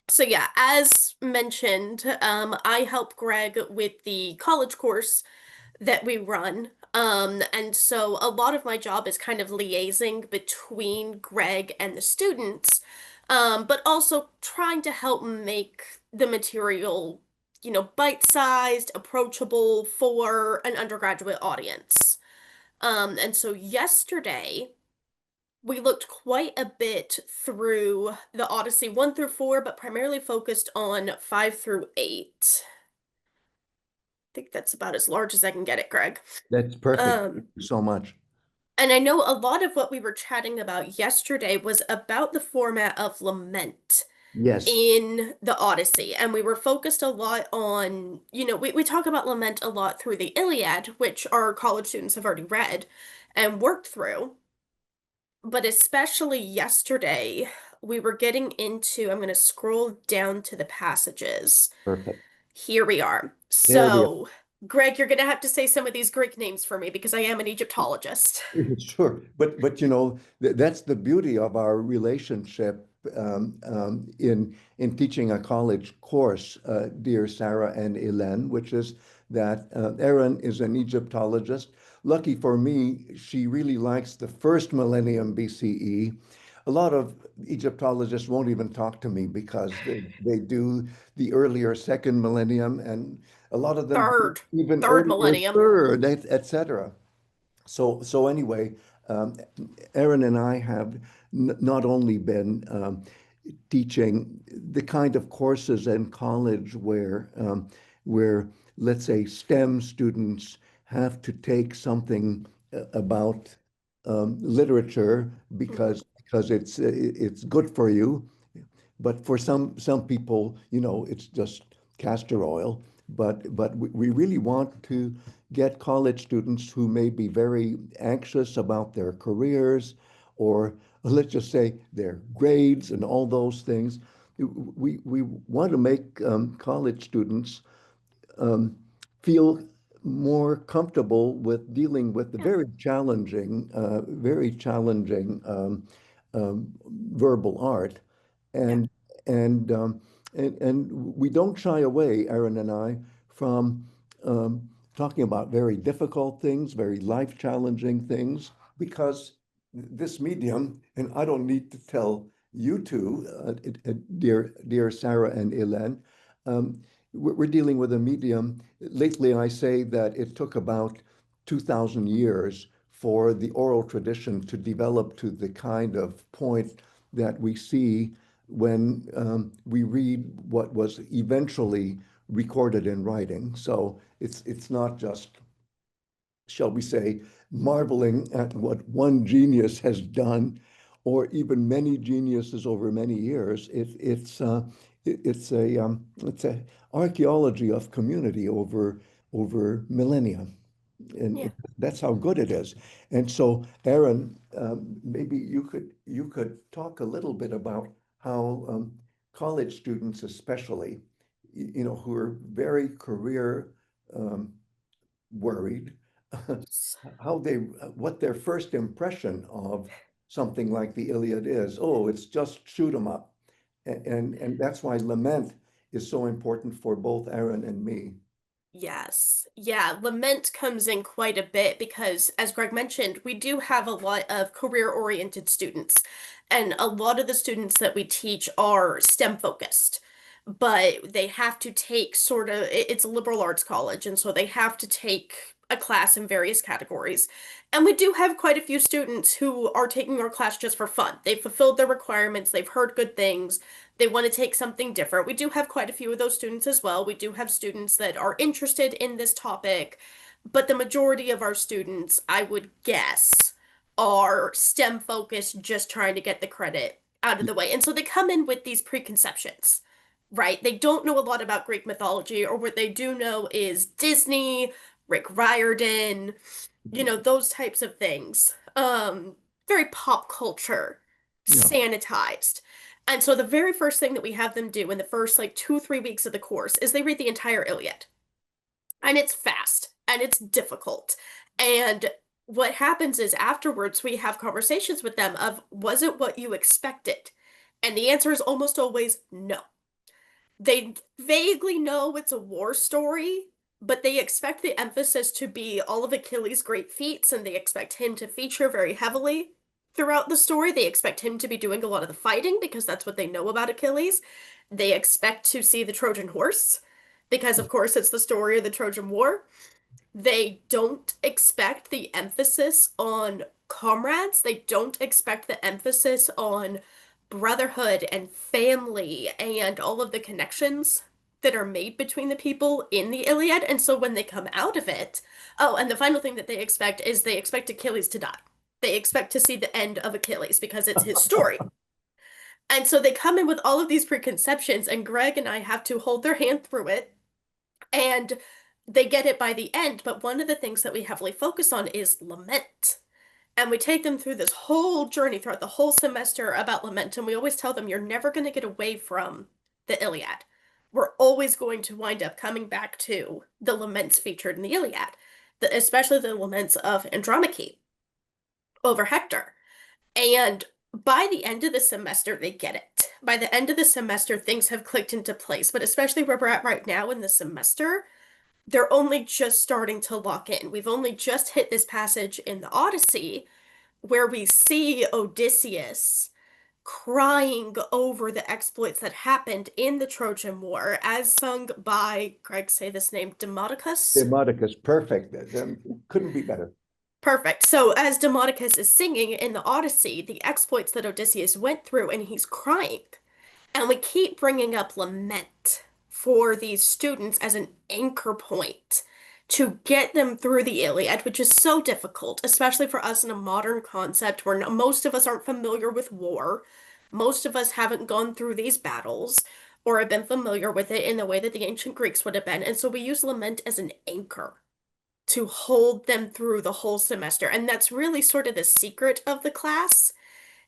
So yeah, as mentioned, I help Greg with the college course that we run. And so a lot of my job is kind of liaising between Greg and the students, but also trying to help make the material, bite-sized, approachable for an undergraduate audience. And so yesterday, we looked quite a bit through the Odyssey 1 through 4, but primarily focused on 5 through 8. I think that's about as large as I can get it, Greg. That's perfect. Thank Um, you so much. and I know a lot of what we were chatting about yesterday was about the format of lament Yes. in the Odyssey. And we were focused a lot on, we talk about lament a lot through the Iliad, which our college students have already read and worked through. But especially yesterday, we were getting into, I'm going to scroll down to the passages. Perfect. Here we are. There we are. So, Greg, you're going to have to say some of these Greek names for me because I am an Egyptologist. Sure, but that's the beauty of our relationship in teaching a college course, dear Sarah and Hélène, which is that Arin is an Egyptologist. Lucky for me, she really likes the first millennium BCE. A lot of Egyptologists won't even talk to me because they do the earlier second millennium, and a lot of them do Third, even third earlier millennium. third, etc. So anyway, um, Aaron and I have not only been teaching the kind of courses in college where let's say STEM students have to take something about literature Mhm. because it's good for you, but for some people, it's just castor oil. But we really want to get college students who may be very anxious about their careers, or let's just say their grades and all those things. We want to make college students um, feel more comfortable with dealing with the Yeah. very challenging verbal art, Yeah. and and and we don't shy away, Aaron and I, from talking about very difficult things, very life-challenging things, because this medium, and I don't need to tell you two, dear Sarah and Ilan, um, we're dealing with a medium. Lately, I say that it took about 2,000 years for the oral tradition to develop to the kind of point that we see when we read what was eventually recorded in writing. So it's not just, shall we say, marveling at what one genius has done, or even many geniuses over many years. It's a archaeology of community over millennia, and Yeah. that's how good it is. And so, Aaron, maybe you could talk a little bit about how college students, especially, who are very career um, worried, how they what their first impression of something like the Iliad is. Oh, it's just shoot 'em up, and that's why lament is so important for both Aaron and me. Yes. Yeah, lament comes in quite a bit because, as Greg mentioned, we do have a lot of career-oriented students, and a lot of the students that we teach are STEM focused, but they have to take it's a liberal arts college, and so they have to take a class in various categories. And we do have quite a few students who are taking our class just for fun. They've fulfilled their requirements, they've heard good things, they want to take something different. We do have quite a few of those students as well. We do have students that are interested in this topic, but the majority of our students, I would guess, are STEM focused, just trying to get the credit out of the way. And so they come in with these preconceptions, right? They don't know a lot about Greek mythology, or what they do know is Disney, Rick Riordan, those types of things. Very pop culture, Yeah. sanitized. And so the very first thing that we have them do in the first like 2, 3 weeks of the course is they read the entire Iliad. And it's fast and it's difficult. And what happens is afterwards we have conversations with them of, was it what you expected? And the answer is almost always no. They vaguely know it's a war story, but they expect the emphasis to be all of Achilles' great feats, and they expect him to feature very heavily throughout the story. They expect him to be doing a lot of the fighting because that's what they know about Achilles. They expect to see the Trojan horse because, of course, it's the story of the Trojan War. They don't expect the emphasis on comrades. They don't expect the emphasis on brotherhood and family and all of the connections that are made between the people in the Iliad. And so when they come out of it, oh, and the final thing that they expect is they expect Achilles to die. They expect to see the end of Achilles because it's his story. And so they come in with all of these preconceptions, and Greg and I have to hold their hand through it and they get it by the end, but one of the things that we heavily focus on is lament. And we take them through this whole journey throughout the whole semester about lament. And we always tell them, you're never going to get away from the Iliad. We're always going to wind up coming back to the laments featured in the Iliad, especially the laments of Andromache over Hector. And by the end of the semester, they get it. By the end of the semester, things have clicked into place. But especially where we're at right now in the semester, they're only just starting to lock in. We've only just hit this passage in the Odyssey where we see Odysseus crying over the exploits that happened in the Trojan War, as sung by, Greg, say this name, Demodocus. Demodicus, perfect. Couldn't be better. Perfect. So, as Demodocus is singing in the Odyssey, the exploits that Odysseus went through, and he's crying. And we keep bringing up lament for these students as an anchor point to get them through the Iliad, which is so difficult, especially for us in a modern concept where most of us aren't familiar with war. Most of us haven't gone through these battles or have been familiar with it in the way that the ancient Greeks would have been. And so we use lament as an anchor to hold them through the whole semester. And that's really sort of the secret of the class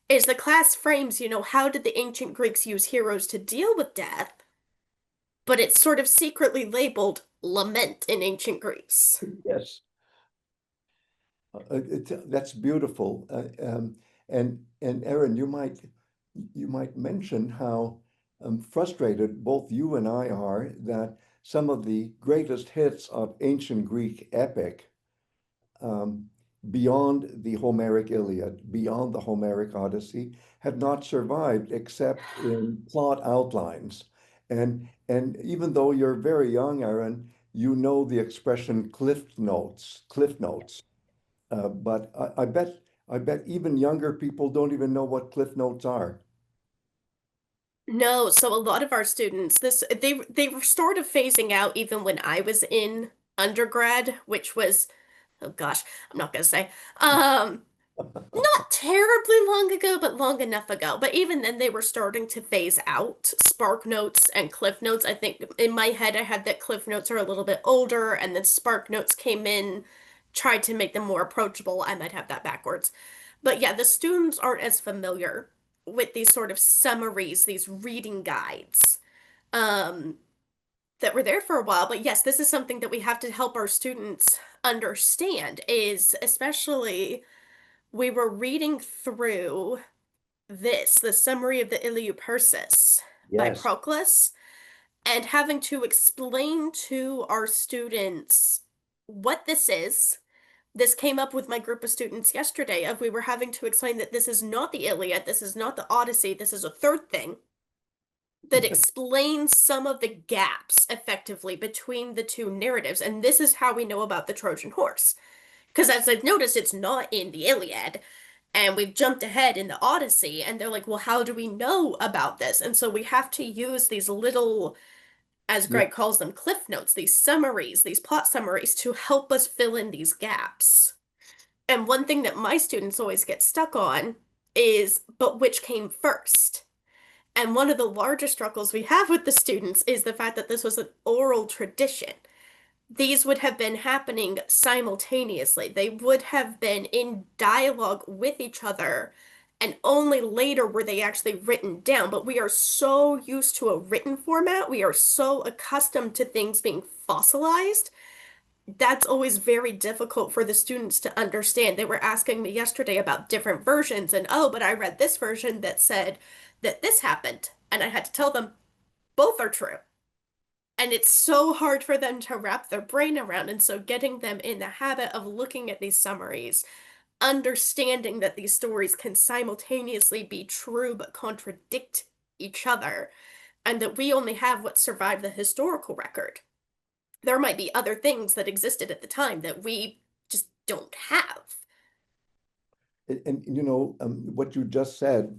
is the class frames, how did the ancient Greeks use heroes to deal with death? But it's sort of secretly labeled lament in ancient Greece. Yes. That's beautiful. And Arin, you might mention how frustrated both you and I are that some of the greatest hits of ancient Greek epic, um, beyond the Homeric Iliad, beyond the Homeric Odyssey, have not survived except in plot outlines. And even though you're very young, Arin, you know the expression cliff notes. But I bet even younger people don't even know what cliff notes are. No, so a lot of our students, they were sort of phasing out even when I was in undergrad, which was, oh gosh, I'm not gonna say. Um, Not terribly long ago, but long enough ago. But even then, they were starting to phase out Spark Notes and Cliff Notes. I think in my head, I had that Cliff Notes are a little bit older, and then Spark Notes came in, tried to make them more approachable. I might have that backwards. But yeah, the students aren't as familiar with these sort of summaries, these reading guides, um, that were there for a while. But yes, this is something that we have to help our students understand, is especially we were reading through the summary of the Iliupersis by Yes. Proclus, and having to explain to our students what this is. This came up with my group of students yesterday of we were having to explain that this is not the Iliad, this is not the Odyssey, this is a third thing that explains some of the gaps effectively between the two narratives. And this is how we know about the Trojan horse. Because as I've noticed, it's not in the Iliad. And we've jumped ahead in the Odyssey, and they're like, well, how do we know about this? And so we have to use these little, as Yeah. Greg calls them, cliff notes, these summaries, these plot summaries to help us fill in these gaps. And one thing that my students always get stuck on is, but which came first? And one of the larger struggles we have with the students is the fact that this was an oral tradition. These would have been happening simultaneously. They would have been in dialogue with each other, and only later were they actually written down. But we are so used to a written format, we are so accustomed to things being fossilized. That's always very difficult for the students to understand. They were asking me yesterday about different versions, and oh, but I read this version that said that this happened. And I had to tell them, both are true. And it's so hard for them to wrap their brain around. And so getting them in the habit of looking at these summaries, understanding that these stories can simultaneously be true but contradict each other, and that we only have what survived the historical record. There might be other things that existed at the time that we just don't have. And what you just said,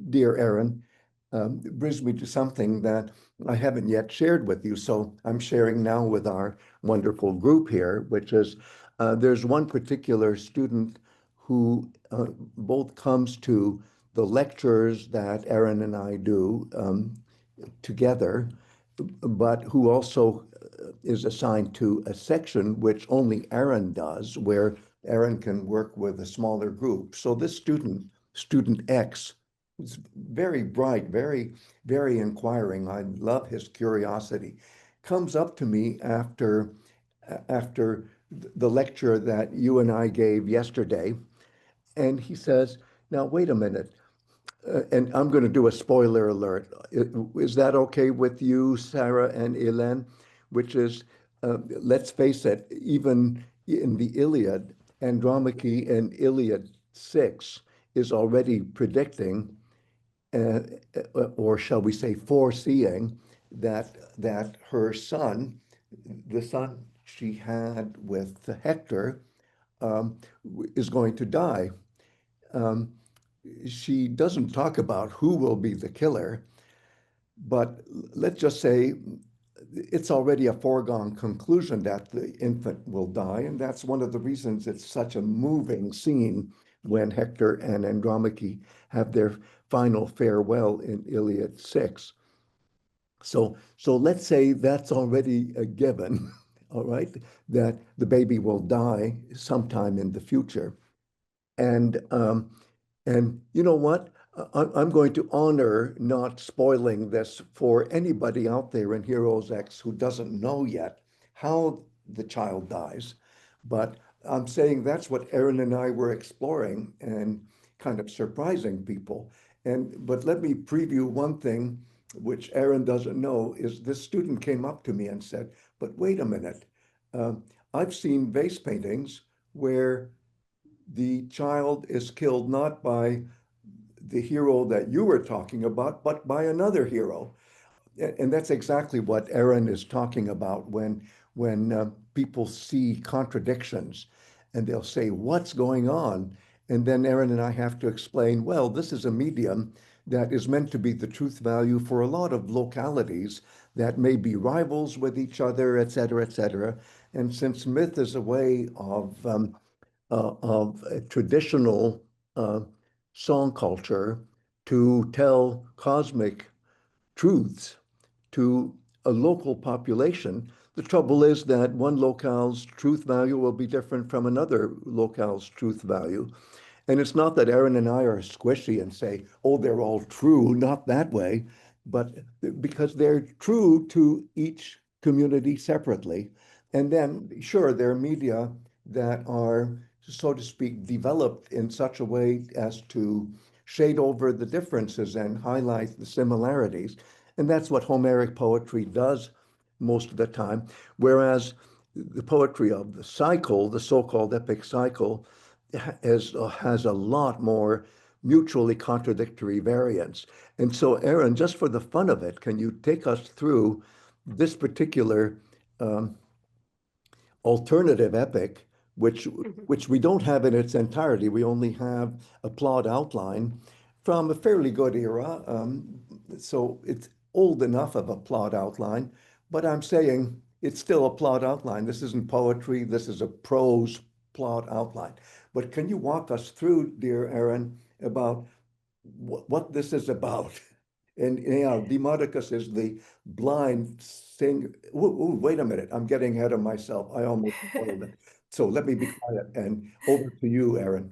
dear Aaron, brings me to something that I haven't yet shared with you. So I'm sharing now with our wonderful group here, which is there's one particular student who both comes to the lectures that Aaron and I do together, but who also is assigned to a section which only Aaron does, where Aaron can work with a smaller group. So this student, student X, is very bright, very, very inquiring. I love his curiosity. Comes up to me after the lecture that you and I gave yesterday, and he says, "Now wait a minute." And I'm going to do a spoiler alert. Is that okay with you, Sarah and Hélène? Which is, let's face it, even in the Iliad, Andromache in Iliad 6 is already predicting, uh, or shall we say, foreseeing that her son, the son she had with Hector, um, is going to die. Um, she doesn't talk about who will be the killer, but let's just say it's already a foregone conclusion that the infant will die. And that's one of the reasons it's such a moving scene when Hector and Andromache have their final farewell in Iliad 6. So let's say that's already a given, all right, that the baby will die sometime in the future. And and you know what? I'm going to honor not spoiling this for anybody out there in Heroes X who doesn't know yet how the child dies. But I'm saying that's what Aaron and I were exploring and kind of surprising people. But let me preview one thing which Aaron doesn't know is this student came up to me and said, "But wait a minute, um, I've seen vase paintings where the child is killed not by the hero that you were talking about, but by another hero." And that's exactly what Aaron is talking about when people see contradictions and they'll say, "What's going on?" And then Aaron and I have to explain, well, this is a medium that is meant to be the truth value for a lot of localities that may be rivals with each other, et cetera, et cetera. And since myth is a way of a traditional uh, song culture to tell cosmic truths to a local population. The trouble is that one locale's truth value will be different from another locale's truth value. And it's not that Aaron and I are squishy and say, oh, they're all true, not that way, but because they're true to each community separately. And then, sure, there are media that are, so to speak, developed in such a way as to shade over the differences and highlight the similarities. And that's what Homeric poetry does most of the time. Whereas the poetry of the cycle, the so-called epic cycle, has a lot more mutually contradictory variants. And so, Aaron, just for the fun of it, can you take us through this particular um, alternative epic, Mhm. which we don't have in its entirety. We only have a plot outline from a fairly good era. So it's old enough of a plot outline, but I'm saying it's still a plot outline. This isn't poetry. This is a prose plot outline. But can you walk us through, dear Aaron, about what this is about? And yeah, Demodicus is the blind singer. Ooh, ooh, wait a minute. I'm getting ahead of myself. I almost spoiled it. So let me be quiet and over to you, Aaron.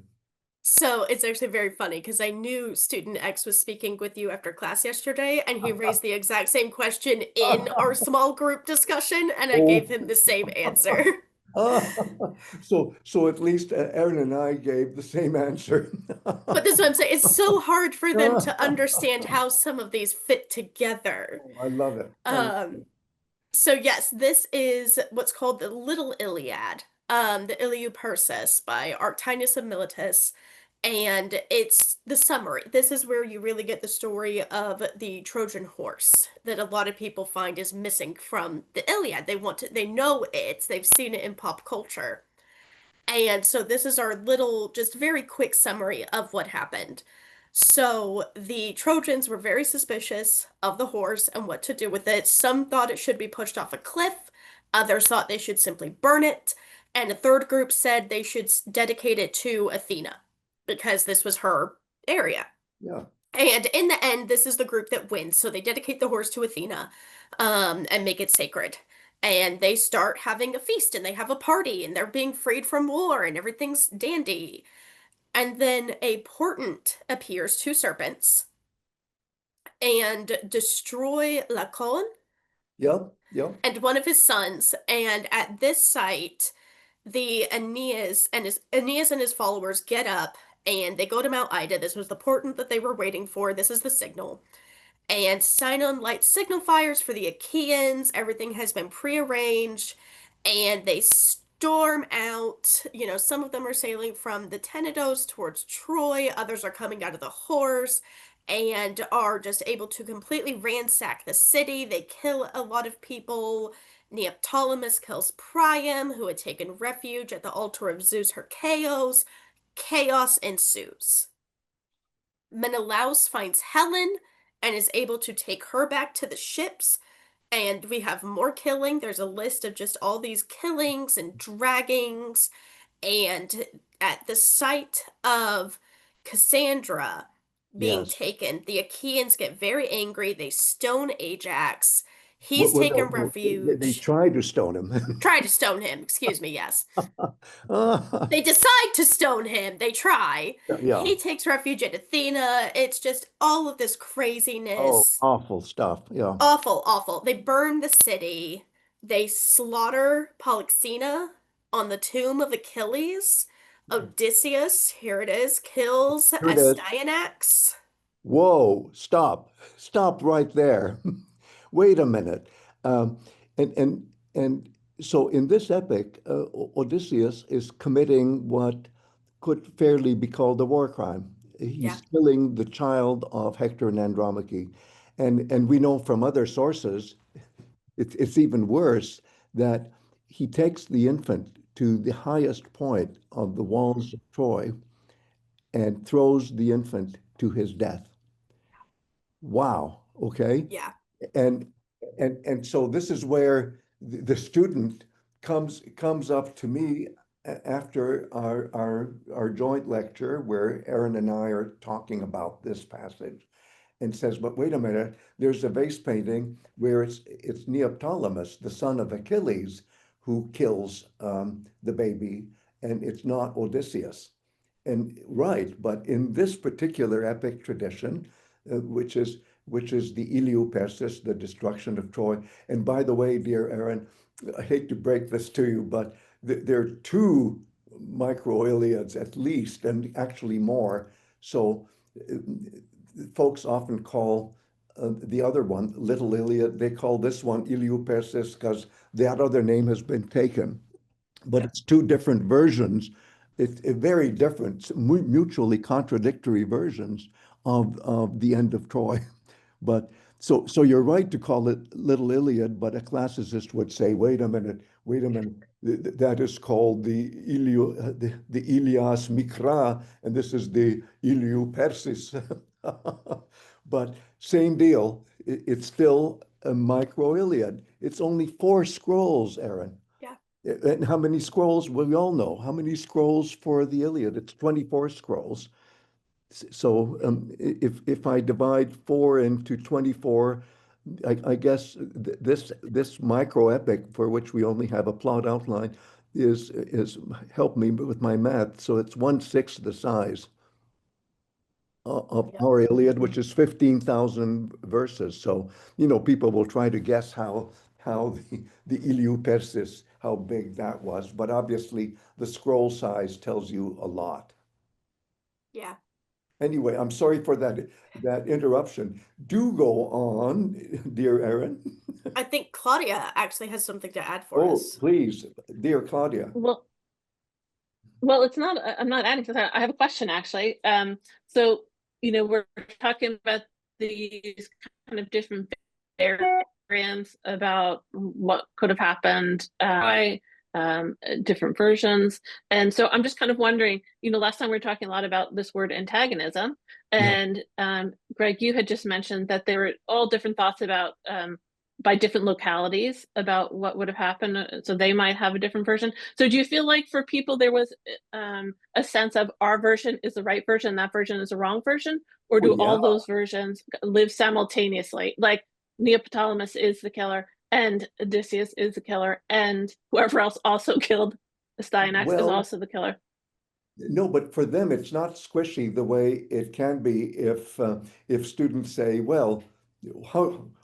So it's actually very funny because I knew student X was speaking with you after class yesterday, and he raised the exact same question in our small group discussion, and I Oh, gave him the same answer. So at least Aaron and I gave the same answer. But this is what I'm saying. It's so hard for them to understand how some of these fit together. I love it. I love Um, it. so yes, this is what's called the Little Iliad, the Iliou by Arctinus of Miletus. And it's the summary. This is where you really get the story of the Trojan horse that a lot of people find is missing from the Iliad. They know it, they've seen it in pop culture. And so this is our little, just very quick summary of what happened. So the Trojans were very suspicious of the horse and what to do with it. Some thought it should be pushed off a cliff, others thought they should simply burn it, and a third group said they should dedicate it to Athena because this was her area. Yeah. And in the end, this is the group that wins. So they dedicate the horse to Athena, and make it sacred. And they start having a feast and they have a party and they're being freed from war and everything's dandy. And then a portent appears, two serpents, and destroy Lacan Yep. Yep. and one of his sons. And at this site, the Aeneas and his followers get up and they go to Mount Ida. This was the portent that they were waiting for. This is the signal. And Sinon lights signal fires for the Achaeans. Everything has been prearranged, and they storm out. You know, some of them are sailing from the Tenedos towards Troy, others are coming out of the horse and are just able to completely ransack the city. They kill a lot of people. Neoptolemus kills Priam, who had taken refuge at the altar of Zeus Hercaeus. Chaos ensues. Menelaus finds Helen and is able to take her back to the ships. And we have more killing. There's a list of just all these killings and draggings. And at the site of Cassandra being Yes. taken, the Achaeans get very angry. They stone Ajax. He's No, taken no, they refuge. tried to stone him. Try to stone him, excuse me, yes. Ah, They decide to stone him. They try. yeah. He takes refuge at Athena. It's just all of this Oh, craziness. awful stuff. Yeah. Awful, awful. They burn the city. They slaughter Polyxena on the tomb of Achilles. Odysseus, here it is, kills Here it is. Astyanax. Whoa, stop. Stop right there. Wait a minute. Um, and so in this epic, Odysseus is committing what could fairly be called a war crime. Yeah, He's killing the child of Hector and Andromache. And we know from other sources, it's even worse that he takes the infant to the highest point of the walls of Troy and throws the infant to his death. Wow. Okay. yeah, And and so this is where the student comes up to me after our joint lecture where Aaron and I are talking about this passage and says, but wait a minute, there's a vase painting where it's Neoptolemus, the son of Achilles, who kills the baby, and it's not Odysseus. And right, but in this particular epic tradition, which is the Iliou-Persis, the destruction of Troy. And by the way, dear Aaron, I hate to break this to you, but there are two micro-Iliads at least, and actually more. So folks often call the other one Little Iliad. They call this one Iliou-Persis because that other name has been taken. But yeah, it's two different versions. It's very different, mutually contradictory versions of the end of Troy. But so you're right to call it Little Iliad, but a classicist would say, wait a minute, wait a minute. That is called the Ilias Mikra, and this is the Iliou Persis. But same deal. It's still a micro Iliad. It's only 4 scrolls, Aaron. yeah. And how many scrolls? Well, we all know how many scrolls for the Iliad. It's 24 scrolls. So if I divide 4 into 24, I guess this micro epic for which we only have a plot outline is help me with my math. So it's 1/6 the size of Yep. our Iliad, which is 15,000 verses. So people will try to guess how the Eleupersis, how big that was, but obviously the scroll size tells you a lot. Yeah. Anyway, I'm sorry for that interruption. Do go on, dear Erin. I think Claudia actually has something to add for Oh, us. please, dear Claudia. Well, it's not, I'm not adding to that. I have a question actually. So, we're talking about these kind of different variants about what could have happened, different versions. And so I'm just kind of wondering, last time we were talking a lot about this word antagonism, Yeah. and Greg, you had just mentioned that there were all different thoughts about by different localities about what would have happened. So they might have a different version. So do you feel like for people there was a sense of our version is the right version, that version is the wrong version? Or Well, do yeah. all those versions live simultaneously? Like Neoptolemus is the killer and Odysseus is the killer and whoever else also killed Astyanax is Well, also the killer. no, but for them, it's not squishy the way it can be if students say, well,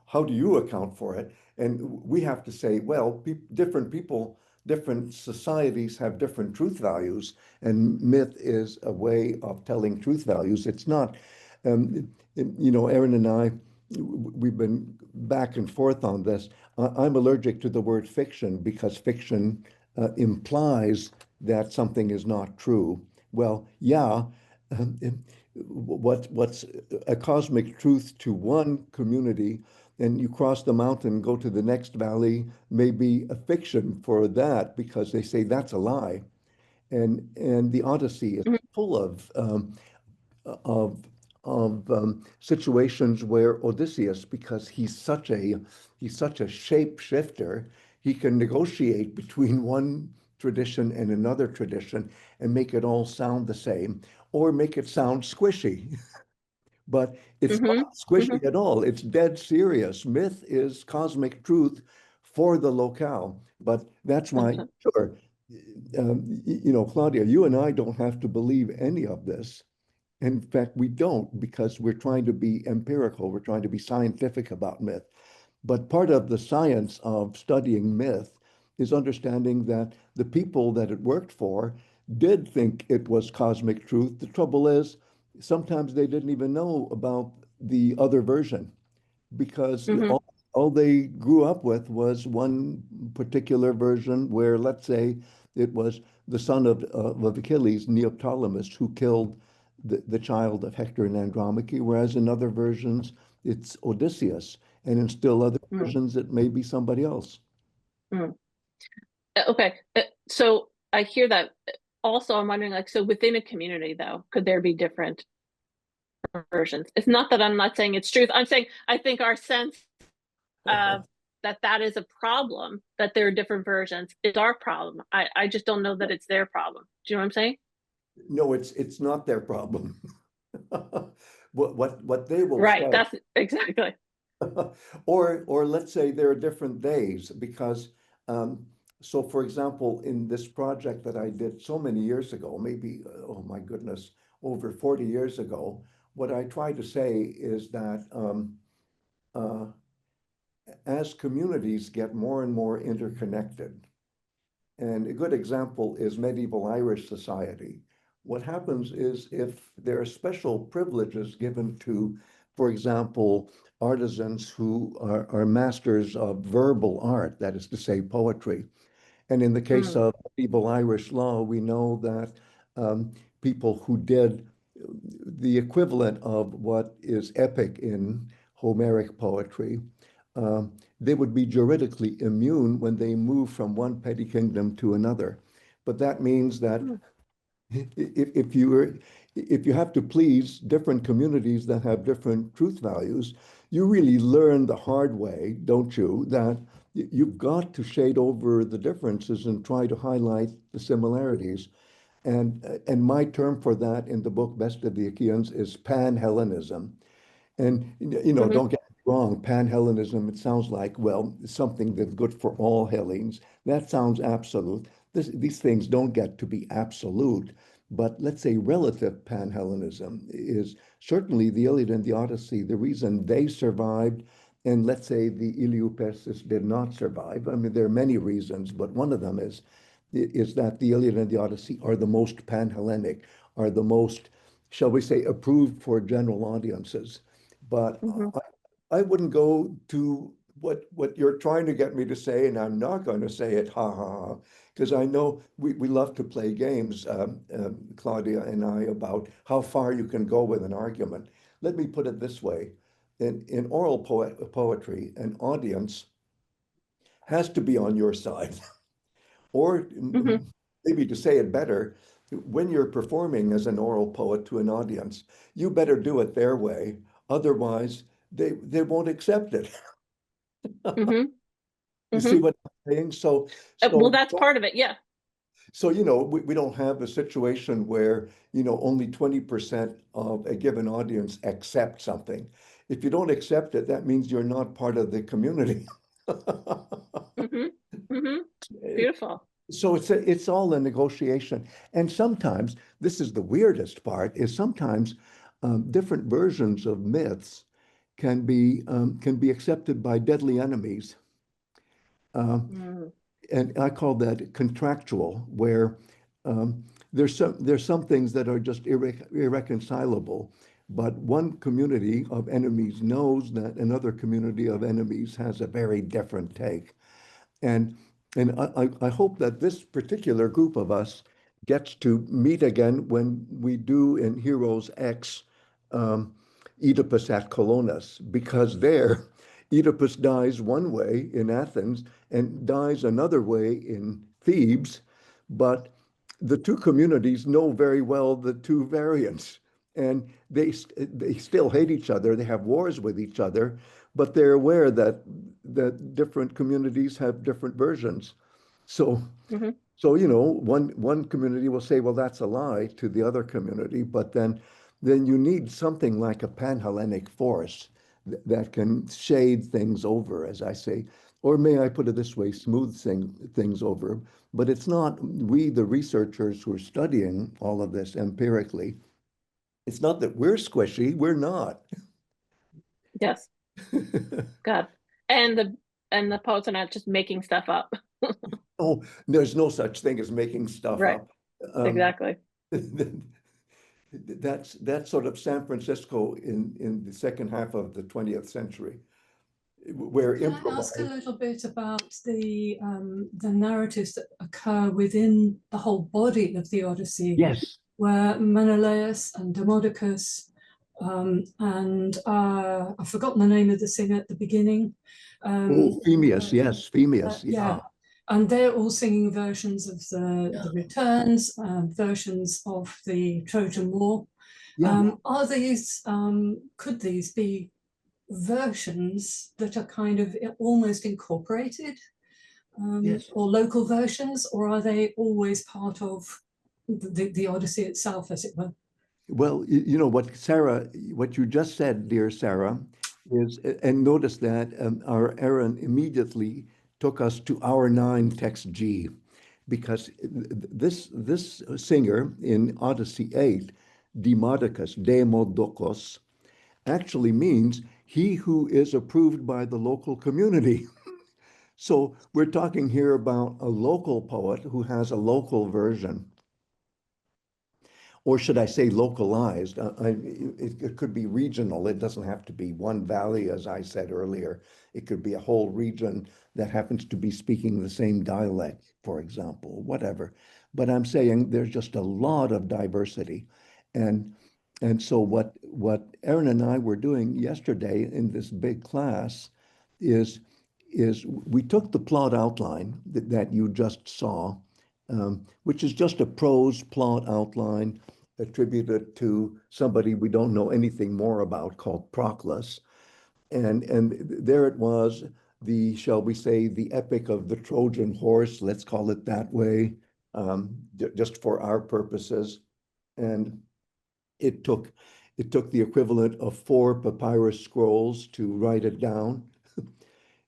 how do you account for it? And we have to say, well, different people, different societies have different truth values, and myth is a way of telling truth values. It's not, Erin and I, we've been back and forth on this. I'm allergic to the word fiction because fiction implies that something is not true. Well, yeah, um, what's a cosmic truth to one community, and you cross the mountain, go to the next valley, may be a fiction for that because they say that's a lie. And the Odyssey is Mhm, full of situations where Odysseus, because he's such a shapeshifter, he can negotiate between one tradition and another tradition and make it all sound the same, or make it sound squishy. But it's mhm, not squishy mhm. at all. It's dead serious. Myth is cosmic truth for the locale. But that's why, Okay. sure, Claudia, you and I don't have to believe any of this. In fact, we don't because we're trying to be empirical. We're trying to be scientific about myth. But part of the science of studying myth is understanding that the people that it worked for did think it was cosmic truth. The trouble is, sometimes they didn't even know about the other version because Mhm, all they grew up with was one particular version where, let's say, it was the son of Achilles, Neoptolemus, who killed the child of Hector and Andromache, whereas in other versions, it's Odysseus. And in still other mhm, versions, it may be somebody else. mhm. Okay. So I hear that. Also, I'm wondering, like, so within a community, though, could there be different versions? It's not that I'm not saying it's truth. I'm saying I think our sense of that is a problem, that there are different versions, is our problem. I just don't know that it's their problem. Do you know what I'm saying? No, it's not their problem. What they will Right. say, That's exactly. or let's say there are different days because so for example, in this project that I did so many years ago, maybe oh my goodness, over 40 years ago, what I try to say is that uh, as communities get more and more interconnected, and a good example is medieval Irish society. What happens is if there are special privileges given to, for example, artisans who are masters of verbal art, that is to say, poetry. And in the case Mm, of medieval Irish law, we know that people who did the equivalent of what is epic in Homeric poetry, they would be juridically immune when they move from one petty kingdom to another. But that means that mm, if you have to please different communities that have different truth values, you really learn the hard way, don't you, that you've got to shade over the differences and try to highlight the similarities. And my term for that in the book Best of the Achaeans is Pan-Hellenism. And mhm, don't get me wrong, Pan-Hellenism, it sounds like, well, something that's good for all Hellenes. That sounds absolute. These things don't get to be absolute, but let's say relative Pan-Hellenism is certainly the Iliad and the Odyssey. The reason they survived and let's say the Iliou-Persis did not survive. I mean, there are many reasons, but one of them is that the Iliad and the Odyssey are the most pan-Hellenic, are the most, shall we say, approved for general audiences. But Mhm. I wouldn't go to what you're trying to get me to say, and I'm not going to say it, ha ha ha, because I know we love to play games, Claudia and I, about how far you can go with an argument. Let me put it this way. In oral poetry, an audience has to be on your side. Or Mhm. maybe to say it better, when you're performing as an oral poet to an audience, you better do it their way. Otherwise, they won't accept it. Mhm. You see Mhm. what I'm saying? Well, that's part of it. Yeah. So, we don't have a situation where, only 20% of a given audience accept something. If you don't accept it, that means you're not part of the community. Mhm. Mhm. Beautiful. So it's all a negotiation. And sometimes, this is the weirdest part, is sometimes different versions of myths can be accepted by deadly enemies. Uh, Mm. and I call that contractual, where um, there's some things that are just irreconcilable, but one community of enemies knows that another community of enemies has a very different take. And and I hope that this particular group of us gets to meet again when we do in Heroes X, um, Oedipus at Colonus, because there Oedipus dies one way in Athens and dies another way in Thebes, but the two communities know very well the two variants, and they still hate each other. They have wars with each other, but they're aware that different communities have different versions. So Mhm. so one community will say, well, that's a lie to the other community, but then you need something like a pan-Hellenic force that can shade things over, as I say, or may I put it this way, smooth things over. But it's not we, the researchers who are studying all of this empirically. It's not that we're squishy, we're not. Yes. God. And the poets are not just making stuff up. Oh, there's no such thing as making stuff Right. up. Um, Exactly. that's sort of San Francisco in the second half of the 20th century, where Can I ask a improvise. little bit about the narratives that occur within the whole body of the Odyssey, Yes. where Menelaus and Demodocus and I've forgotten the name of the singer at the beginning. Oh, Phemius, yes, Phemius, Yeah, yeah. and they're all singing versions of Yeah. the returns, versions of the Trojan War. Yeah. Are these could these be versions that are kind of almost incorporated, Yes. or local versions, or are they always part of the Odyssey itself, as it were? Well, what you just said, dear Sarah, is, and notice that our Aaron immediately took us to our 9 text G, because this singer in Odyssey 8, Demodocus, actually means he who is approved by the local community. So we're talking here about a local poet who has a local version, or should I say localized? It could be regional. It doesn't have to be one valley, as I said earlier. It could be a whole region that happens to be speaking the same dialect, for example, whatever. But I'm saying there's just a lot of diversity. And and so what Aaron and I were doing yesterday in this big class is is we took the plot outline that you just saw, which is just a prose plot outline attributed to somebody we don't know anything more about called Proclus. And there it was, shall we say, the epic of the Trojan horse, let's call it that way, just for our purposes. And it took it took the equivalent of 4 papyrus scrolls to write it down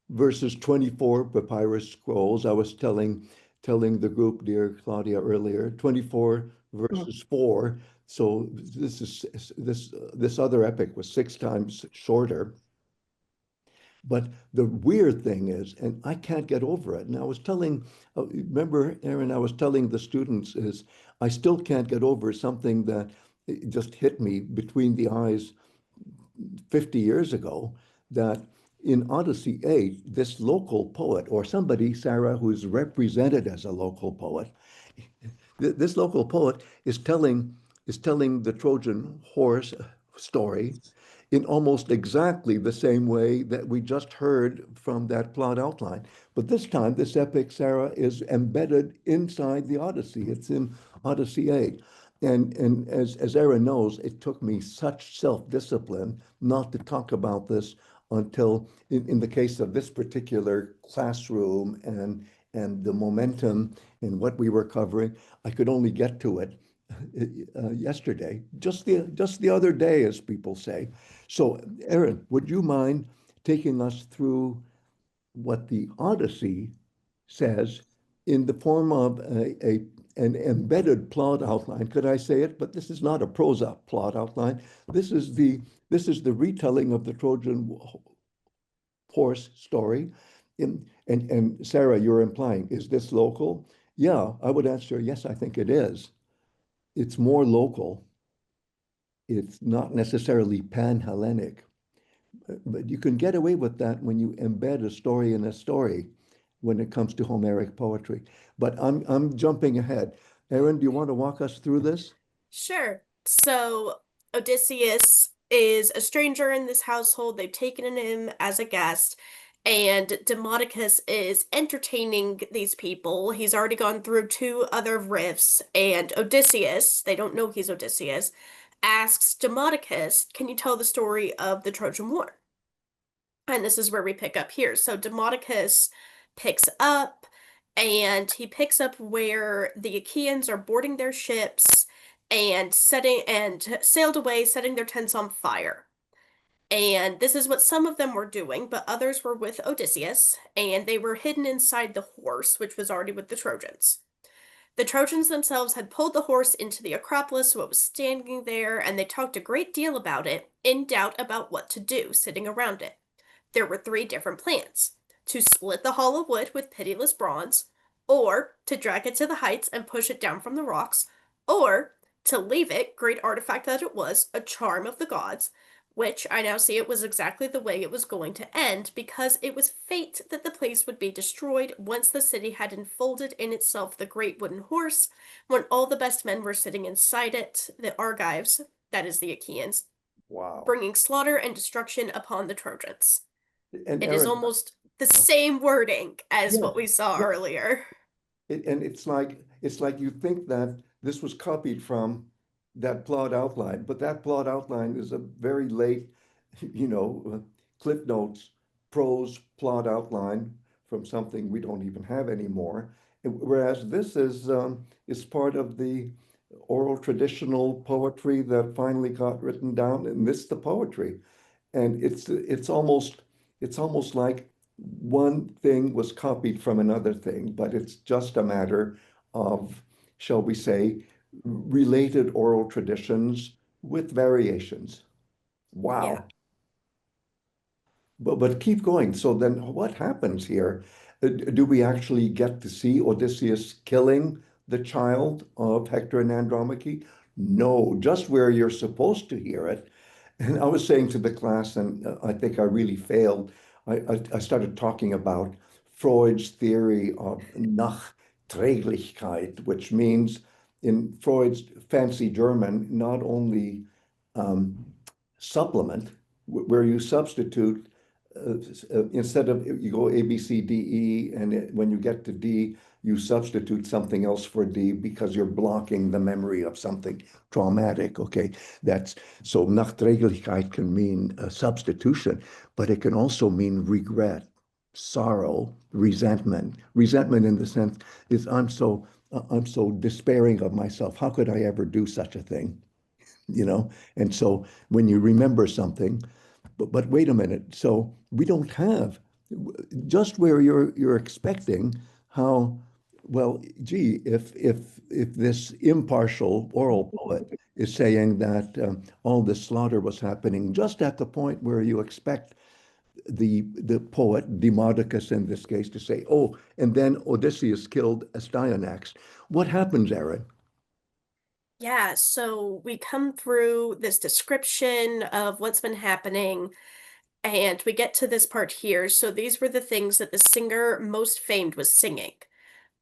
versus 24 papyrus scrolls. I was telling the group, dear Claudia, earlier, 24 Mm. versus 4. So this other epic was 6 times shorter. But the weird thing is, and I can't get over it. And I was telling, remember, Aaron, I was telling the students is I still can't get over something that just hit me between the eyes 50 years ago, that in Odyssey 8, this local poet, or somebody, Sarah, who's represented as a local poet, this local poet is telling the Trojan horse story in almost exactly the same way that we just heard from that plot outline. But this time, this epic, Sarah, is embedded inside the Odyssey. It's in Odyssey 8. And as Aaron knows, it took me such self-discipline not to talk about this until, in the case of this particular classroom and the momentum and what we were covering, I could only get to it yesterday, just the other day, as people say. So, Aaron, would you mind taking us through what the Odyssey says in the form of an embedded plot outline? Could I say it? But this is not a prose plot outline. This is the retelling of the Trojan horse story. And Sarah, you're implying, is this local? Yeah, I would answer, yes, I think it is. It's more local. It's not necessarily pan-Hellenic, but you can get away with that when you embed a story in a story when it comes to Homeric poetry. But I'm jumping ahead. Aaron, do you want to walk us through this? Sure. So Odysseus is a stranger in this household. They've taken him as a guest, and Demodocus is entertaining these people. He's already gone through two other rifts, and Odysseus, they don't know he's Odysseus, asks Demodocus, "Can you tell the story of the Trojan War?" And this is where we pick up here. So Demodocus picks up, and he picks up where the Achaeans are boarding their ships and sailed away, setting their tents on fire. And this is what some of them were doing, but others were with Odysseus, and they were hidden inside the horse, which was already with the Trojans. The Trojans themselves had pulled the horse into the Acropolis, so it was standing there, and they talked a great deal about it, in doubt about what to do, sitting around it. There were three different plans: to split the hollow wood with pitiless bronze, or to drag it to the heights and push it down from the rocks, or to leave it, great artifact that it was, a charm of the gods, which I now see it was exactly the way it was going to end, because it was fate that the place would be destroyed once the city had enfolded in itself the great wooden horse, when all the best men were sitting inside it, the Argives, that is the Achaeans, Wow. bringing slaughter and destruction upon the Trojans. And It is Aaron, almost the same wording as yeah, what we saw yeah. earlier. And it's like you think that this was copied from that plot outline, but that plot outline is a very late, Cliff Notes prose plot outline from something we don't even have anymore. Whereas this is part of the oral traditional poetry that finally got written down, and this the poetry. And it's almost like one thing was copied from another thing, but it's just a matter of, shall we say, related oral traditions with variations. Yeah. Wow. But keep going. So then what happens here? Do we actually get to see Odysseus killing the child of Hector and Andromache? No, just where you're supposed to hear it. And I was saying to the class, and I think I really failed. I started talking about Freud's theory of Nachträglichkeit, which means in Freud's fancy German, not only um, supplement, where you substitute instead of you go A, B, C, D, E, and when you get to D, you substitute something else for D because you're blocking the memory of something traumatic. Okay, that's so Nachträglichkeit can mean a substitution, but it can also mean regret, sorrow, resentment. Resentment in the sense is I'm so despairing of myself. How could I ever do such a thing? And so when you remember something, but wait a minute. So we don't have just where you're expecting how, well, gee, if this impartial oral poet is saying that all this slaughter was happening just at the point where you expect the poet Demodocus in this case to say, oh, and then Odysseus killed Astyanax. What happens, Arin? Yeah, so we come through this description of what's been happening, and we get to this part here. So these were the things that the singer most famed was singing.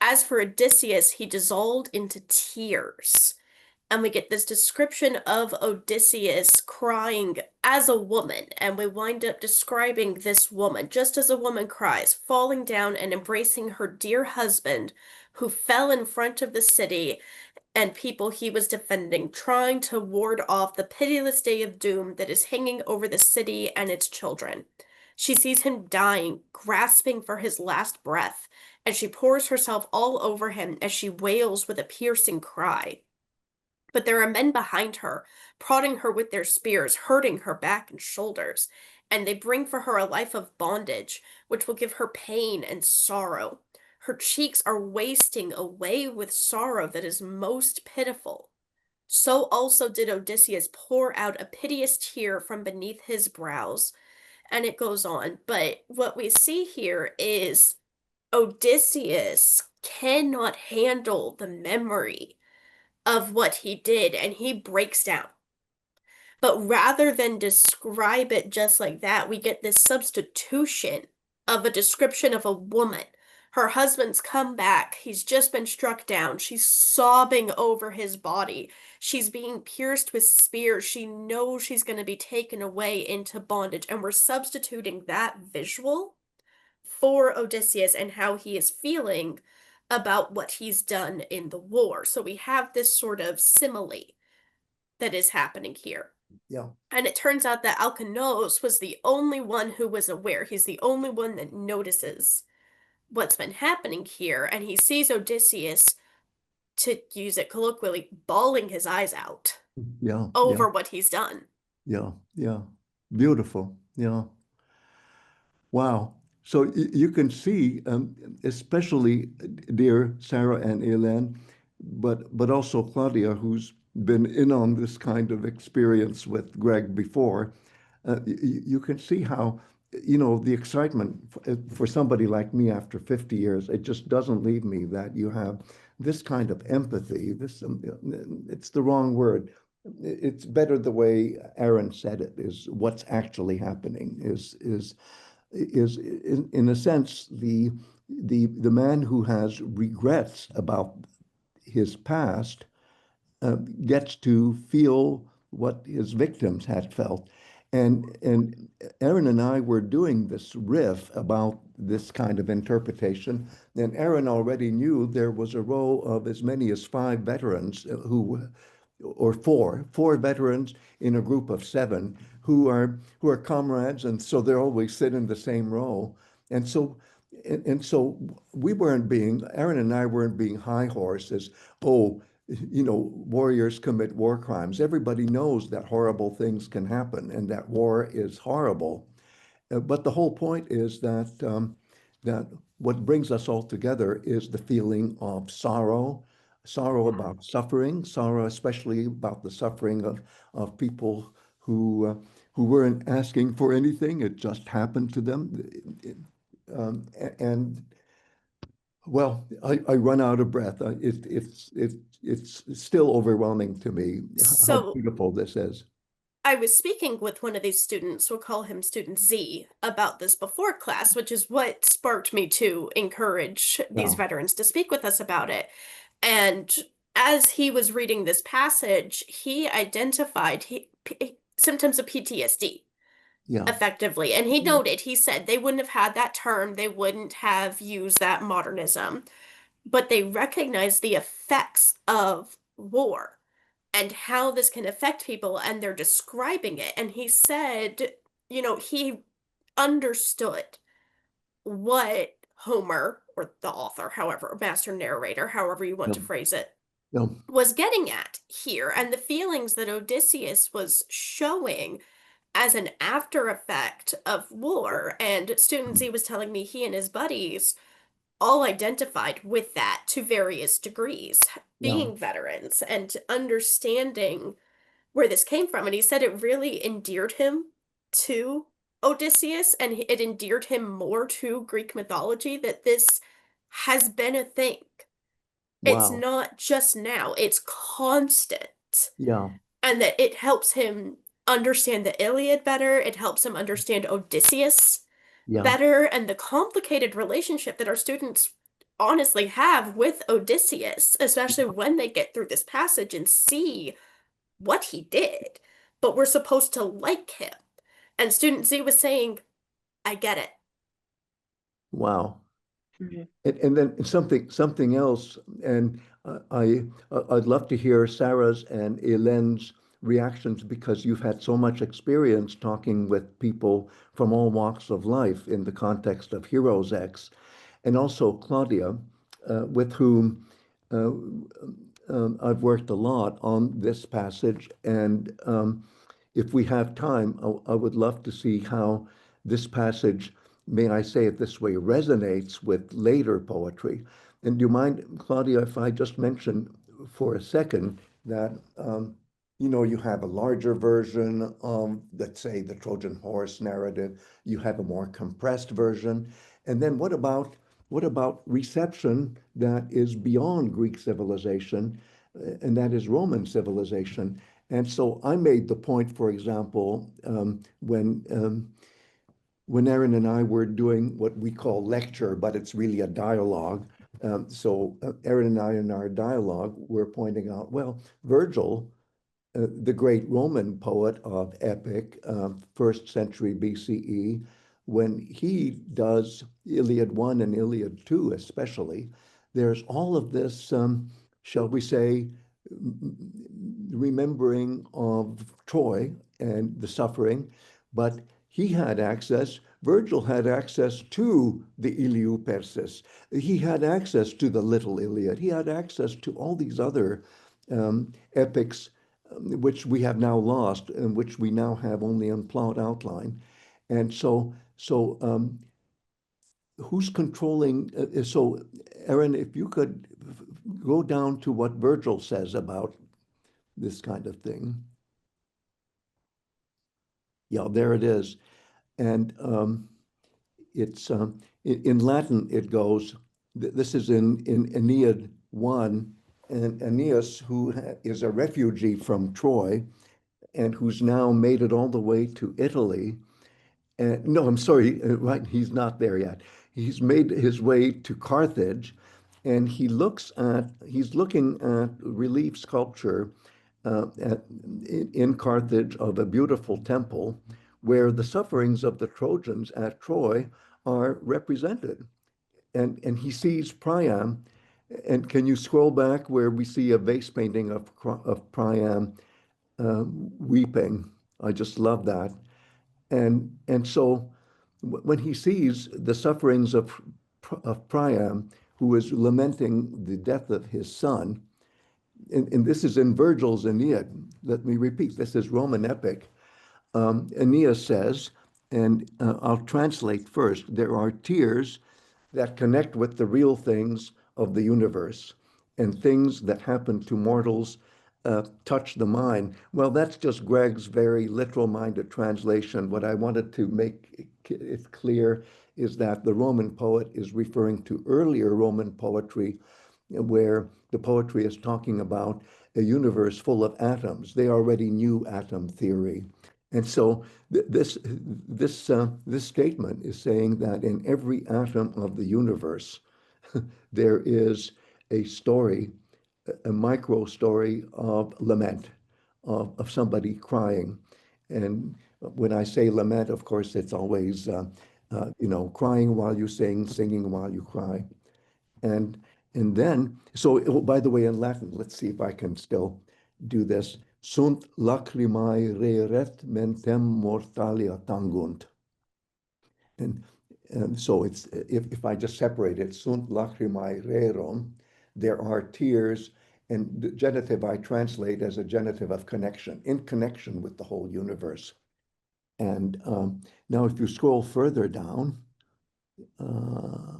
As for Odysseus, he dissolved into tears. And we get this description of Odysseus crying as a woman. And we wind up describing this woman, just as a woman cries, falling down and embracing her dear husband who fell in front of the city and people he was defending, trying to ward off the pitiless day of doom that is hanging over the city and its children. She sees him dying, grasping for his last breath, and she pours herself all over him as she wails with a piercing cry. But there are men behind her, prodding her with their spears, hurting her back and shoulders, and they bring for her a life of bondage, which will give her pain and sorrow. Her cheeks are wasting away with sorrow that is most pitiful. So also did Odysseus pour out a piteous tear from beneath his brows. And it goes on. But what we see here is Odysseus cannot handle the memory of what he did, and he breaks down. But rather than describe it just like that, we get this substitution of a description of a woman. Her husband's come back. He's just been struck down. She's sobbing over his body. She's being pierced with spears. She knows she's going to be taken away into bondage. And we're substituting that visual for Odysseus and how he is feeling about what he's done in the war. So we have this sort of simile that is happening here. Yeah. And it turns out that Alkinoos was the only one who was aware. He's the only one that notices what's been happening here. And he sees Odysseus, to use it colloquially, bawling his eyes out Yeah. over what he's done. Yeah. Yeah. Beautiful. Yeah. Wow. So you can see, especially dear Sarah and Hélène, but also Claudia, who's been in on this kind of experience with Greg before, you can see how, the excitement for somebody like me after 50 years, it just doesn't leave me that you have this kind of empathy. It's the wrong word. It's better the way Arin said it, is what's actually happening, is in a sense the man who has regrets about his past gets to feel what his victims had felt. And Arin and I were doing this riff about this kind of interpretation, and Arin already knew there was a row of as many as 5 veterans or four veterans in a group of 7 who are comrades, and so they're always sit in the same row. And so Arin and I weren't being high horses. Oh, warriors commit war crimes. Everybody knows that horrible things can happen and that war is horrible. But the whole point is that what brings us all together is the feeling of sorrow about suffering, sorrow especially about the suffering of people who weren't asking for anything. It just happened to them. And well, I run out of breath. It's still overwhelming to me how So beautiful this is. I was speaking with one of these students, we'll call him student Z, about this before class, which is what sparked me to encourage these Yeah, veterans to speak with us about it. And as he was reading this passage, he identified symptoms of PTSD yeah, effectively. And he noted, he said they wouldn't have had that term, they wouldn't have used that modernism, but they recognize the effects of war and how this can affect people, and they're describing it. And he said, he understood what Homer, or the author, however, master narrator, however you want yeah, to phrase it, yeah, was getting at here, and the feelings that Odysseus was showing as an after effect of war. And student Z was telling me he and his buddies all identified with that to various degrees, yeah, being veterans and understanding where this came from. And he said it really endeared him to Odysseus and it endeared him more to Greek mythology that this has been a thing. It's Wow. not just now, it's constant. Yeah. And that it helps him understand the Iliad better, it helps him understand Odysseus Yeah. better, and the complicated relationship that our students honestly have with Odysseus, especially when they get through this passage and see what he did. But we're supposed to like him. And student Z was saying, I get it. Wow. Mhm. And then something else, and I'd love to hear Sarah's and Hélène's reactions because you've had so much experience talking with people from all walks of life in the context of Heroes X, and also Claudia, with whom I've worked a lot on this passage. And if we have time, I would love to see how this passage, may I say it this way, resonates with later poetry. And do you mind, Claudia, if I just mention for a second that, you have a larger version of, let's say, the Trojan horse narrative. You have a more compressed version. And then what about reception that is beyond Greek civilization, and that is Roman civilization? And so I made the point, for example, when Arin and I were doing what we call lecture, but it's really a dialogue. So Arin and I in our dialogue were pointing out, well, Virgil, the great Roman poet of epic, first century BCE, when he does Iliad 1 and Iliad 2 especially, there's all of this, shall we say, remembering of Troy and the suffering, but he had access, Virgil had access to the Iliou-Persis. He had access to the Little Iliad. He had access to all these other epics, which we have now lost and which we now have only in plot outline. And so who's controlling? So, Arin, if you could go down to what Virgil says about this kind of thing. Yeah, there it is. And it's in Latin, it goes, this is in Aeneid 1, and Aeneas, who is a refugee from Troy and who's now made it all the way to Italy. And no, I'm sorry, right, he's not there yet. He's made his way to Carthage, and he's looking at relief sculpture in Carthage of a beautiful temple where the sufferings of the Trojans at Troy are represented. And he sees Priam. And can you scroll back where we see a vase painting of Priam weeping? I just love that. And so when he sees the sufferings of Priam, who is lamenting the death of his son, and this is in Virgil's Aeneid. Let me repeat, this is Roman epic. Aeneas says, and I'll translate first, there are tears that connect with the real things of the universe, and things that happen to mortals touch the mind. Well, that's just Greg's very literal-minded translation. What I wanted to make it clear is that the Roman poet is referring to earlier Roman poetry, where the poetry is talking about a universe full of atoms. They already knew atom theory. And so this statement is saying that in every atom of the universe, there is a story, a micro story of lament, of somebody crying. And when I say lament, of course, it's always, crying while you sing, singing while you cry. And and then, so oh, by the way, in Latin, let's see if I can still do this. Sunt lacrimae reret mentem mortalia tangunt. And, so it's if I just separate it, sunt lacrimae rerum, there are tears, and the genitive I translate as a genitive of connection, in connection with the whole universe. And now if you scroll further down, I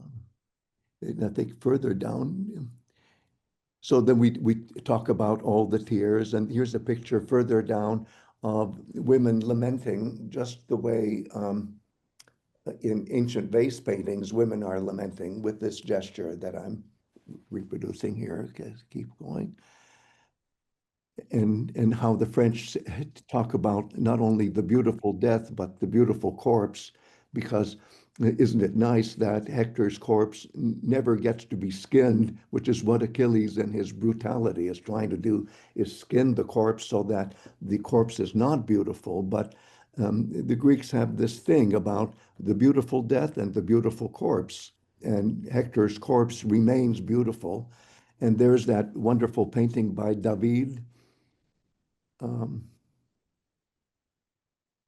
think further down, so then we talk about all the tears, and here's a picture further down of women lamenting, just the way in ancient vase paintings, women are lamenting with this gesture that I'm reproducing here. Okay, keep going. And how the French talk about not only the beautiful death, but the beautiful corpse, because isn't it nice that Hector's corpse never gets to be skinned, which is what Achilles in his brutality is trying to do, is skin the corpse so that the corpse is not beautiful. But the Greeks have this thing about the beautiful death and the beautiful corpse, and Hector's corpse remains beautiful. And there's that wonderful painting by David,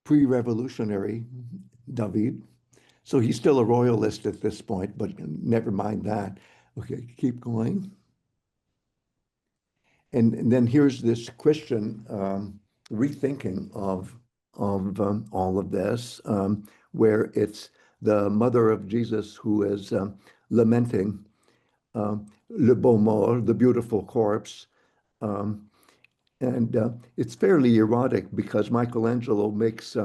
pre-revolutionary David. So he's still a royalist at this point, but never mind that. Okay, keep going. And then here's this Christian rethinking of all of this, where it's the mother of Jesus who is lamenting le beau mort, the beautiful corpse. And it's fairly erotic because Michelangelo makes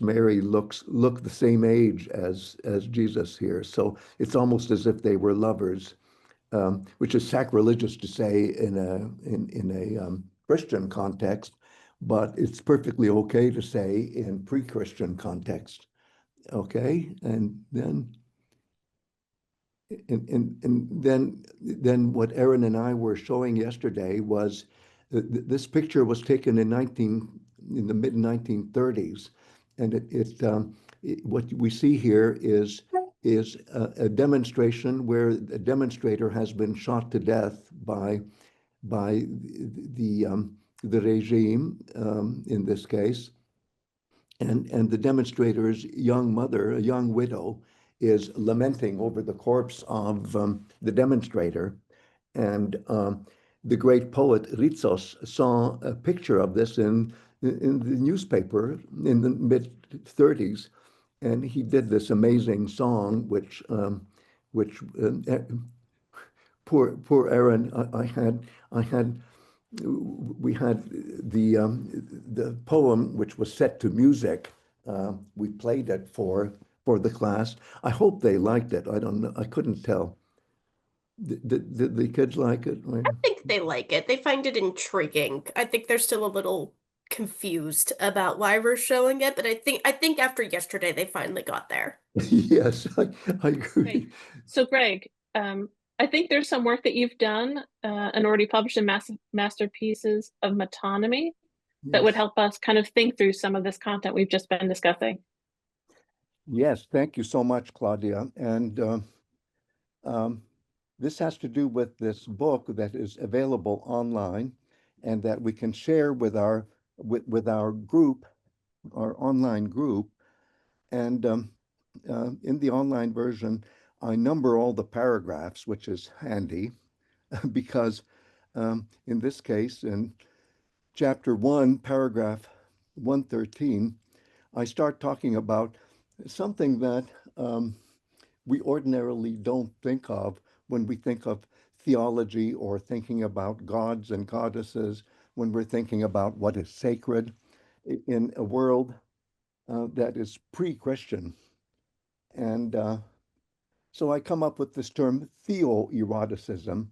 Mary look the same age as Jesus here. So it's almost as if they were lovers, which is sacrilegious to say in a Christian context, but it's perfectly okay to say in pre-Christian context. Okay, and then what Arin and I were showing yesterday was this picture was taken in the mid 1930s, and what we see here is a demonstration where a demonstrator has been shot to death by the regime in this case, and the demonstrator's young mother, a young widow, is lamenting over the corpse of the demonstrator. And the great poet Ritsos saw a picture of this in the newspaper in the mid 30s, and he did this amazing song, which poor Arin, we had the poem which was set to music. We played it for the class. I hope they liked it. I don't know. I couldn't tell. Did the kids like it? I think they like it. They find it intriguing. I think they're still a little confused about why we're showing it, but I think after yesterday they finally got there. Yes, I agree. Okay. So Greg, I think there's some work that you've done and already published in masterpieces of metonymy that would Yes. help us kind of think through some of this content we've just been discussing. Yes, thank you so much, Claudia. And um, this has to do with this book that is available online and that we can share with our group, our online group. And in the online version, I number all the paragraphs, which is handy because in this case, in chapter 1, paragraph 113, I start talking about something that we ordinarily don't think of when we think of theology or thinking about gods and goddesses, when we're thinking about what is sacred in a world that is pre-Christian. And so I come up with this term theoeroticism,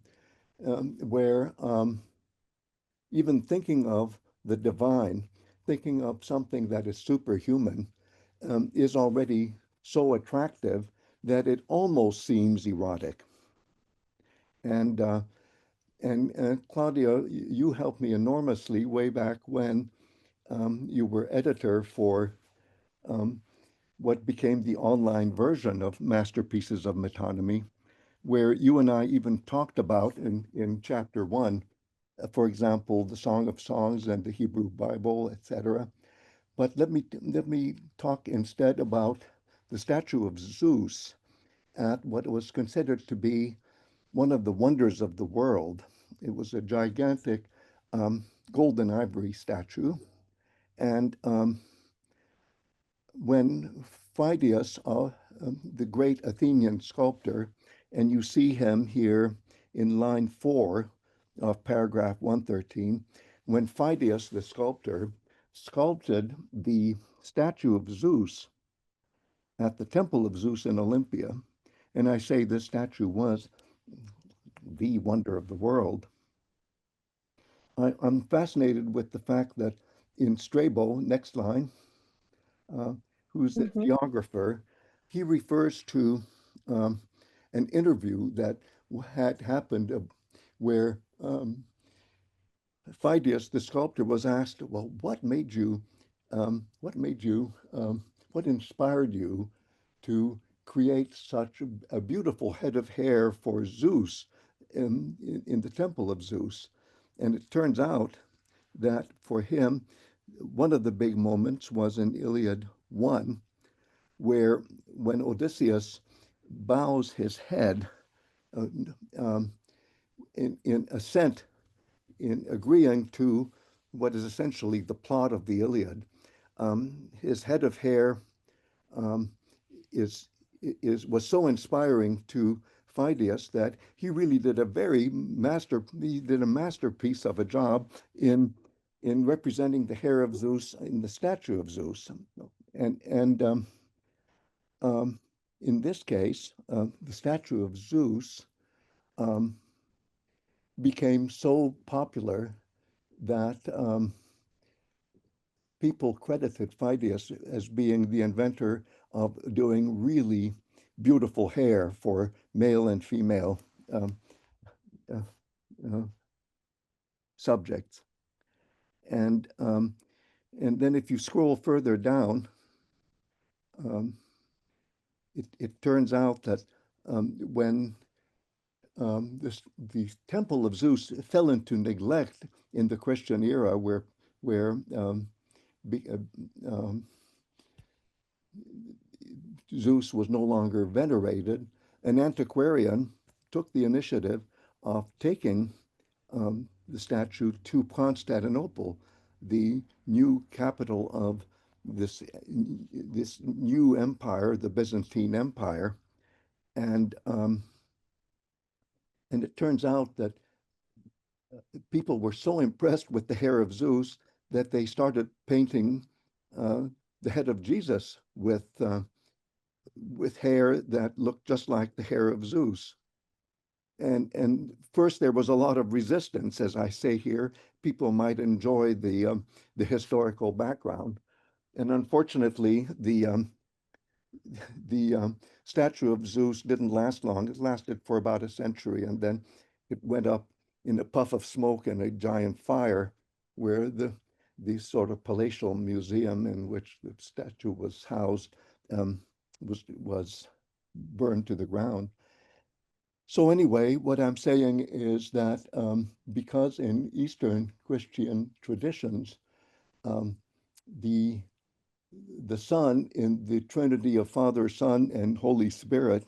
where even thinking of the divine, thinking of something that is superhuman, is already so attractive that it almost seems erotic. And Claudia, you helped me enormously way back when you were editor for what became the online version of Masterpieces of Metonymy, where you and I even talked about in chapter 1, for example, the Song of Songs and the Hebrew Bible, etc. But let me talk instead about the statue of Zeus at what was considered to be one of the wonders of the world. It was a gigantic golden ivory statue. And when Phidias, the great Athenian sculptor, and you see him here in line 4 of paragraph 113, when Phidias, the sculptor, sculpted the statue of Zeus at the temple of Zeus in Olympia. And I say this statue was the wonder of the world. I'm fascinated with the fact that in Strabo, next line, uh, who's the geographer, he refers to an interview that had happened where Phidias, the sculptor, was asked, "Well, what inspired you to create such a beautiful head of hair for Zeus in the temple of Zeus?" And it turns out that for him, one of the big moments was in Iliad 1, where when Odysseus bows his head uh, um, in assent, in agreeing to what is essentially the plot of the Iliad, his head of hair um, is was so inspiring to Phidias that he really did a masterpiece of a job in representing the hair of Zeus in the statue of Zeus, and in this case, the statue of Zeus um, became so popular that people credited Phidias as being the inventor of doing really beautiful hair for male and female um, uh, uh, subjects. And then if you scroll further down, um, it turns out that when the temple of Zeus fell into neglect in the Christian era, where be, Zeus was no longer venerated, an antiquarian took the initiative of taking the statue to Constantinople, the new capital of this new empire, the Byzantine Empire, and it turns out that people were so impressed with the hair of Zeus that they started painting the head of Jesus with hair that looked just like the hair of Zeus. And first there was a lot of resistance, as I say here. People might enjoy the historical background, and unfortunately, the statue of Zeus didn't last long. It lasted for about a century, and then it went up in a puff of smoke and a giant fire, where the sort of palatial museum in which the statue was housed was burned to the ground. So anyway, what I'm saying is that because in Eastern Christian traditions, um, the the Son in the Trinity of Father, Son, and Holy Spirit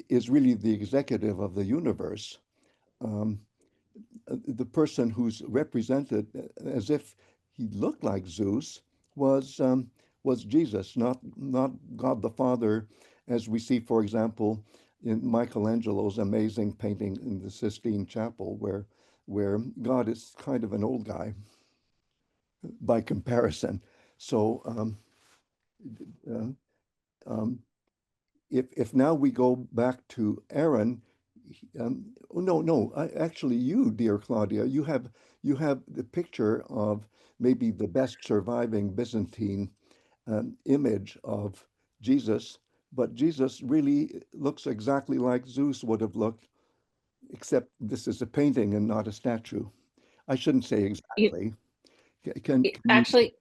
is really the executive of the universe. Um, the person who's represented as if he looked like Zeus was Jesus, not God the Father, as we see, for example, in Michelangelo's amazing painting in the Sistine Chapel, where God is kind of an old guy by comparison. So uh, um, if now we go back to Arin, oh, no, actually, you, dear Claudia, you have the picture of maybe the best surviving Byzantine image of Jesus, but Jesus really looks exactly like Zeus would have looked, except this is a painting and not a statue. I shouldn't say exactly. Can you? Actually,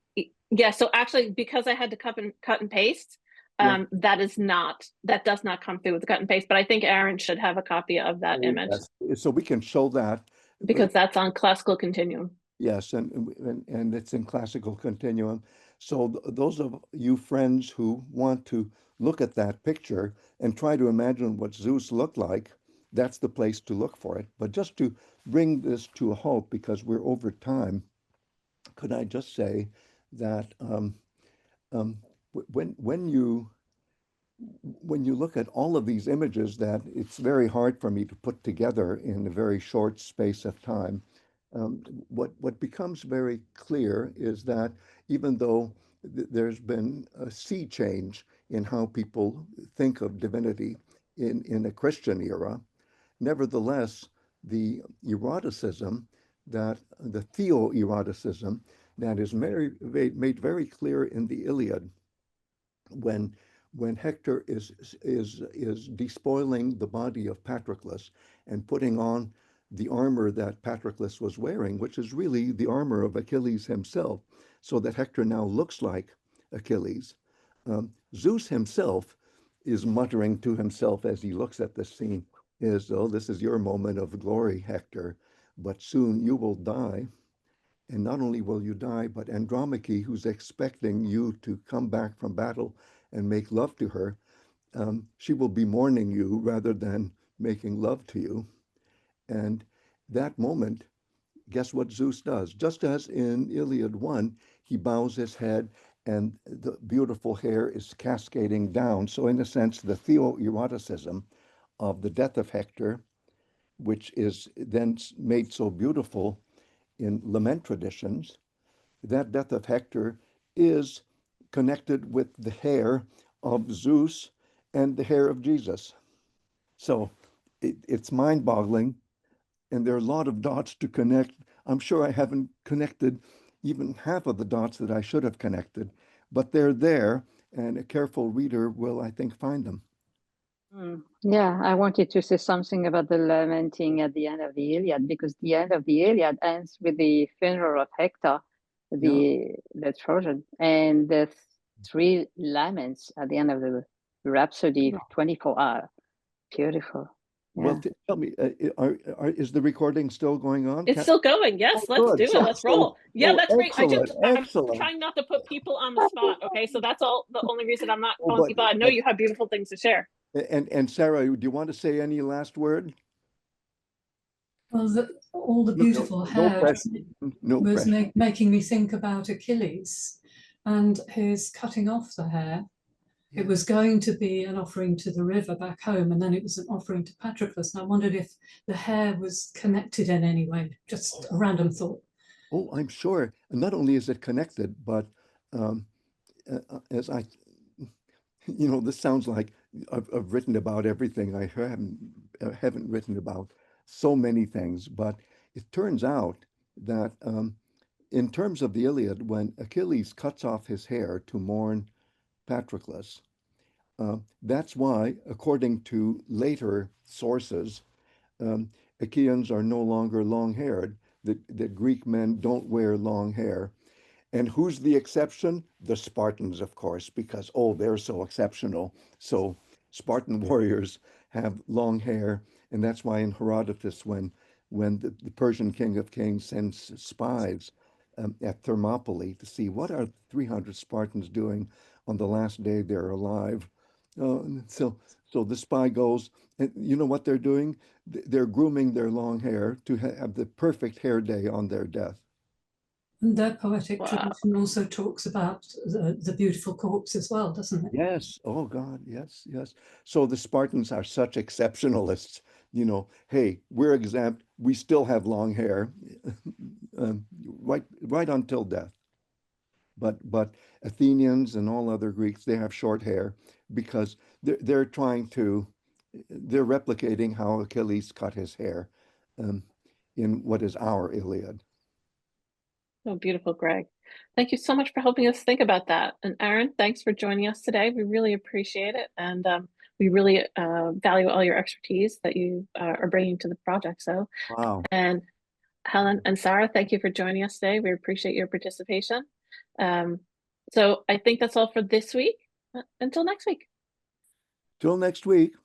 yeah. So actually, because I had to cut and paste, Yeah. that does not come through with the cut and paste. But I think Arin should have a copy of that image Yes. So we can show that. because that's on classical continuum. Yes, and it's in classical continuum. So those of you friends who want to look at that picture and try to imagine what Zeus looked like, that's the place to look for it. But just to bring this to a halt, because we're over time, could I just say that when you look at all of these images that it's very hard for me to put together in a very short space of time, what becomes very clear is that even though there's been a sea change in how people think of divinity in a Christian era, nevertheless, the eroticism the theoeroticism that is made very clear in the Iliad when Hector is despoiling the body of Patroclus and putting on the armor that Patroclus was wearing, which is really the armor of Achilles himself, so that Hector now looks like Achilles. Zeus himself is muttering to himself as he looks at this scene, oh, this is your moment of glory, Hector, but soon you will die. And not only will you die, but Andromache, who's expecting you to come back from battle and make love to her, she will be mourning you rather than making love to you. And that moment, guess what Zeus does? Just as in Iliad 1, he bows his head and the beautiful hair is cascading down. So in a sense, the theoeroticism of the death of Hector, which is then made so beautiful in lament traditions, that death of Hector is connected with the hair of Zeus and the hair of Jesus. So it's mind-boggling, and there are a lot of dots to connect. I'm sure I haven't connected even half of the dots that I should have connected, but they're there, and a careful reader will, I think, find them. Yeah, I wanted to say something about the lamenting at the end of the Iliad, because the end of the Iliad ends with the funeral of Hector, the Trojan, and the three laments at the end of the Rhapsody, 24 hours. Beautiful. Yeah. Well, tell me, is the recording still going on? It's still going. Yes, let's good. do it. Let's roll. Yeah, that's great. Excellent, I'm excellent. trying not to put people on the spot. Okay, so that's all. The only reason I'm not Oh, calling but- people. I know you have beautiful things to share. And Sarah, do you want to say any last word? Well, all the No, beautiful no hair pressure. No was pressure. making me think about Achilles and his cutting off the hair. It was going to be an offering to the river back home, and then it was an offering to Patroclus. And I wondered if the hair was connected in any way, just a random thought. Oh, I'm sure. And not only is it connected, but as this sounds like I've written about everything. I haven't written about so many things, but it turns out that in terms of the Iliad, when Achilles cuts off his hair to mourn Patroclus, that's why, according to later sources, Achaeans are no longer long-haired. The Greek men don't wear long hair. And who's the exception? The Spartans, of course, because, oh, they're so exceptional. So Spartan warriors have long hair. And that's why in Herodotus, when the Persian king of kings sends spies at Thermopylae to see what are 300 Spartans doing on the last day they're alive. So the spy goes, and you know what they're doing? They're grooming their long hair to have the perfect hair day on their death. And their poetic Wow. tradition also talks about the beautiful corpse as well, doesn't it? Yes. Oh God. Yes. Yes. So the Spartans are such exceptionalists. Hey, we're exempt. We still have long hair, right until death. But Athenians and all other Greeks, they have short hair because they're replicating how Achilles cut his hair in what is our Iliad. Oh, beautiful, Greg. Thank you so much for helping us think about that. And Arin, thanks for joining us today. We really appreciate it. And we really value all your expertise that you are bringing to the project. So, Wow. and Helen and Sarah, thank you for joining us today. We appreciate your participation. So I think that's all for this week. Until next week. Till next week.